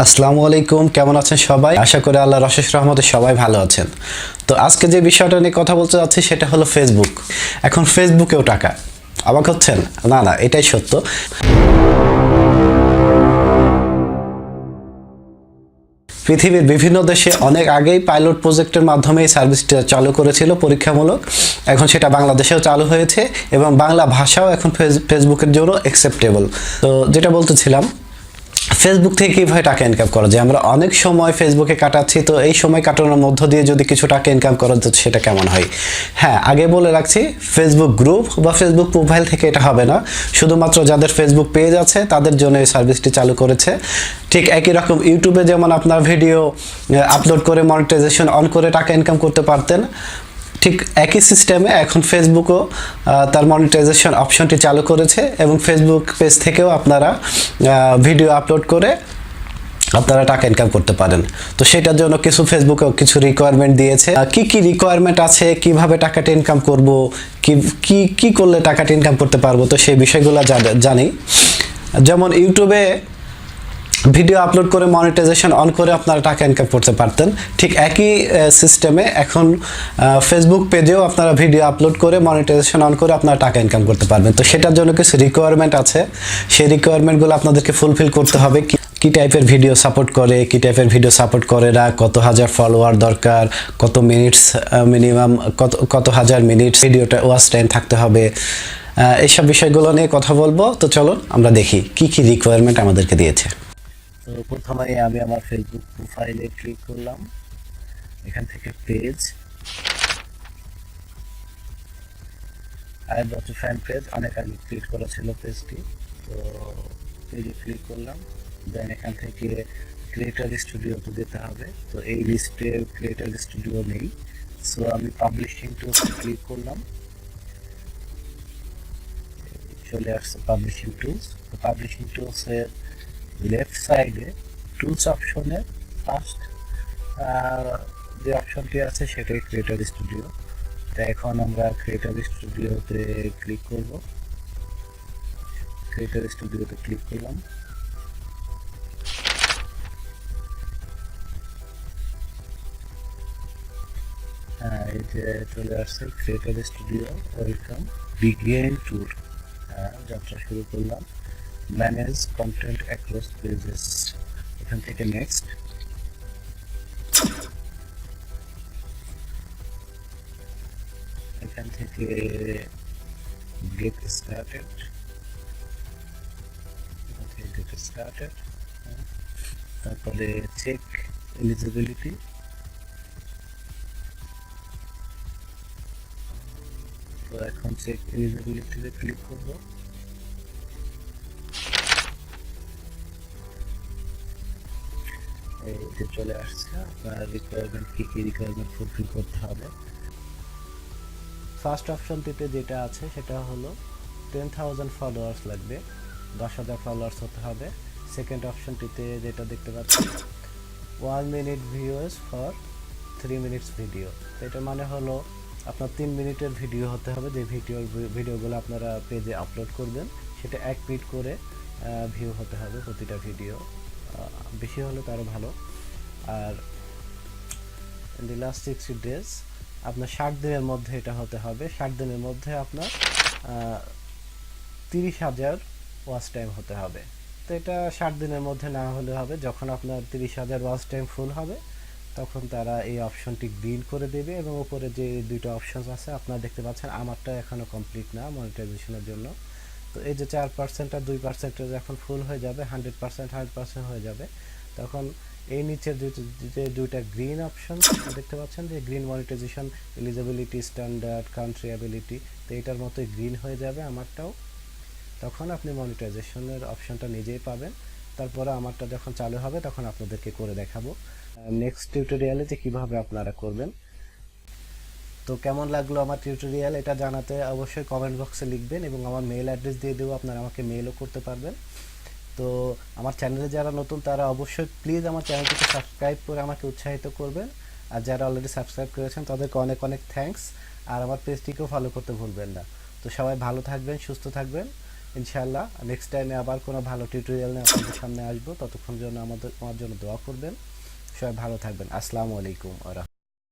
আসসালামু আলাইকুম, কেমন আছেন সবাই? আশা করি আল্লাহর অশেষ রহমতে সবাই ভালো আছেন। তো আজকে যে বিষয়টা নিয়ে কথা বলতে যাচ্ছি সেটা হলো ফেসবুক। এখন ফেসবুকেও টাকা, অবাক হচ্ছেন? না না, এটাই সত্য। পৃথিবীর বিভিন্ন দেশে অনেক আগেই পাইলট প্রজেক্টের মাধ্যমে এই সার্ভিসটা চালু করেছিল পরীক্ষামূলক। এখন সেটা বাংলাদেশেও চালু হয়েছে এবং বাংলা ভাষাও এখন ফেসবুকের জন্য অ্যাকসেপ্টেবল। তো যেটা বলতেছিলাম, ফেসবুক থেকে কীভাবে টাকা ইনকাম করা যায়। আমরা অনেক সময় ফেসবুকে কাটাচ্ছি, তো এই সময় কাটানোর মধ্য দিয়ে যদি কিছু টাকা ইনকাম করা যেত সেটা কেমন হয়? হ্যাঁ, আগে বলে রাখছি, ফেসবুক গ্রুপ বা ফেসবুক প্রোফাইল থেকে এটা হবে না। শুধুমাত্র যাদের ফেসবুক পেজ আছে তাদের জন্য এই সার্ভিসটি চালু করেছে। ঠিক একই রকম ইউটিউবে যেমন আপনার ভিডিও আপলোড করে মনিটাইজেশন অন করে টাকা ইনকাম করতে পারতেন, ঠিক একই সিস্টেমে এখন ফেসবুকও তার মনিটাইজেশন অপশনটি চালু করেছে এবং ফেসবুক পেজ থেকেও আপনারা ভিডিও আপলোড করে আপনারা টাকা ইনকাম করতে পারেন। তো সেটার জন্য ফেসবুকে কিছু রিকোয়ারমেন্ট দিয়েছে। কি কি রিকোয়ারমেন্ট আছে, কিভাবে টাকাটা ইনকাম করব, কি কি কি করলে টাকাটা ইনকাম করতে পারবো, তো সেই বিষয়গুলো জানি। যেমন ইউটিউবে ভিডিও আপলোড করে মনিটাইজেশন অন করে আপনারা টাকা ইনকাম করতে পারতেন, ঠিক একই সিস্টেমে এখন ফেসবুক পেজেও আপনারা ভিডিও আপলোড করে মনিটাইজেশন অন করে আপনারা টাকা ইনকাম করতে পারবেন। তো সেটার জন্য কিছু রিকোয়ারমেন্ট আছে, সেই রিকোয়ারমেন্টগুলো আপনাদেরকে ফুলফিল করতে হবে। কি টাইপের ভিডিও সাপোর্ট করে, কি টাইপের ভিডিও সাপোর্ট করে না, কত হাজার ফলোয়ার দরকার, কত মিনিটস মিনিমাম, কত হাজার মিনিটস ভিডিওটা ওয়াচ টাইম থাকতে হবে, এইসব বিষয়গুলো নিয়ে কথা বলবো। তো চলুন আমরা দেখি কি কি রিকোয়ারমেন্ট আমাদেরকে দিয়েছে। তো প্রথমে আমি আমার ফেসবুক প্রোফাইলে ক্লিক করলাম, এখান থেকে page I dot fan page, অনেক আগে ক্লিক করা ছিল পেজটি। তো পেজে ক্লিক করলাম, দেন এখান থেকে ক্রিয়েটর স্টুডিওতে যেতে হবে। তো এই লিস্টে ক্রিয়েটর স্টুডিও নেই, সো আমি পাবলিশিং টুলস ক্লিক করলাম, চলে আসছে পাবলিশিং টুলস। তো পাবলিশিং টুলসের লেফট সাইডে টুলস অপশনে ফার্স্ট যে অপশনটি আছে সেটাই ক্রিয়েটর স্টুডিও। তো এখন আমরা ক্রিয়েটর স্টুডিওতে ক্লিক করব, ক্রিয়েটর স্টুডিওতে ক্লিক করলাম। এই যে চলে আসছে creator studio, welcome, begin tour, যাত্রা শুরু করলাম। ম্যানেজ কন্টেন্ট অ্যাক্রস পেজেস, এখান থেকে নেক্সট, এখান থেকে গেট স্টার্টেড, তারপরে চেক এলিজিবিলিটি, তো এখন চেক এলিজিবিলিটিতে ক্লিক করব। এই যে চলে আসছে আপনার রিকোয়ারমেন্ট, কি কি রিকোয়ারমেন্ট ফুলফিল করতে হবে। ফার্স্ট অপশনটিতে যেটা আছে সেটা হলো 10,000 ফলোয়ার্স লাগবে, 10,000 ফলোয়ার্স হতে হবে। সেকেন্ড অপশনটিতে যেটা দেখতে পাচ্ছেন 1 minute viewers for 3 minutes video. তো এটা মানে হলো আপনার 3 মিনিটের ভিডিও হতে হবে, যে ভিডিওগুলো আপনারা পেজে আপলোড করবেন সেটা 1 মিনিট করে ভিউ হতে হবে প্রতিটা ভিডিও, বেশি হলে তারও ভালো। আর ইন দি লাস্ট 60 ডেজ, আপনার 60 দিনের মধ্যে এটা হতে হবে। 60 দিনের মধ্যে আপনার 30,000 ওয়াচ টাইম হতে হবে। তো এটা 60 দিনের মধ্যে না হলে হবে, যখন আপনার 30,000 ওয়াচ টাইম ফুল হবে তখন তারা এই অপশনটি গ্রিন করে দেবে এবং উপরে যে দুইটা অপশন আছে আপনারা দেখতে পাচ্ছেন, আমারটা এখনও কমপ্লিট না মনিটাইজেশনের জন্য। তো এই যে 4% আর 2% যখন ফুল হয়ে যাবে, 100% হয়ে যাবে, তখন এই নিচের যে দুইটা গ্রিন অপশন দেখতে পাচ্ছেন, যে green monetization, eligibility, standard, country ability, তো এটার মতোই গ্রিন হয়ে যাবে আমারটাও। তখন আপনি মনিটাইজেশনের অপশনটা নিজেই পাবেন। তারপরে আমারটা যখন চালু হবে তখন আপনাদেরকে করে দেখাবো নেক্সট টিউটোরিয়ালে যে কীভাবে আপনারা করবেন। তো কেমন লাগলো আমার টিউটোরিয়াল, এটা জানাতে অবশ্যই কমেন্ট বক্সে লিখবেন এবং আমার মেল অ্যাড্রেস দিয়ে দেবো, আপনারা আমাকে মেলও করতে পারবেন। তো আমার চ্যানেলে যারা নতুন তারা অবশ্যই প্লিজ আমার চ্যানেলটিকে সাবস্ক্রাইব করে আমাকে উৎসাহিত করবেন, আর যারা অলরেডি সাবস্ক্রাইব করেছেন তাদেরকে অনেক অনেক থ্যাঙ্কস, আর আমার পেজটিকেও ফলো করতে ভুলবেন না। তো সবাই ভালো থাকবেন, সুস্থ থাকবেন, ইনশাআল্লাহ নেক্সট টাইমে আবার কোনো ভালো টিউটোরিয়াল নিয়ে আপনাদের সামনে আসবো। ততক্ষণ জন্য আমার জন্য দোয়া করবেন। সবাই ভালো থাকবেন। আসসালামু আলাইকুম।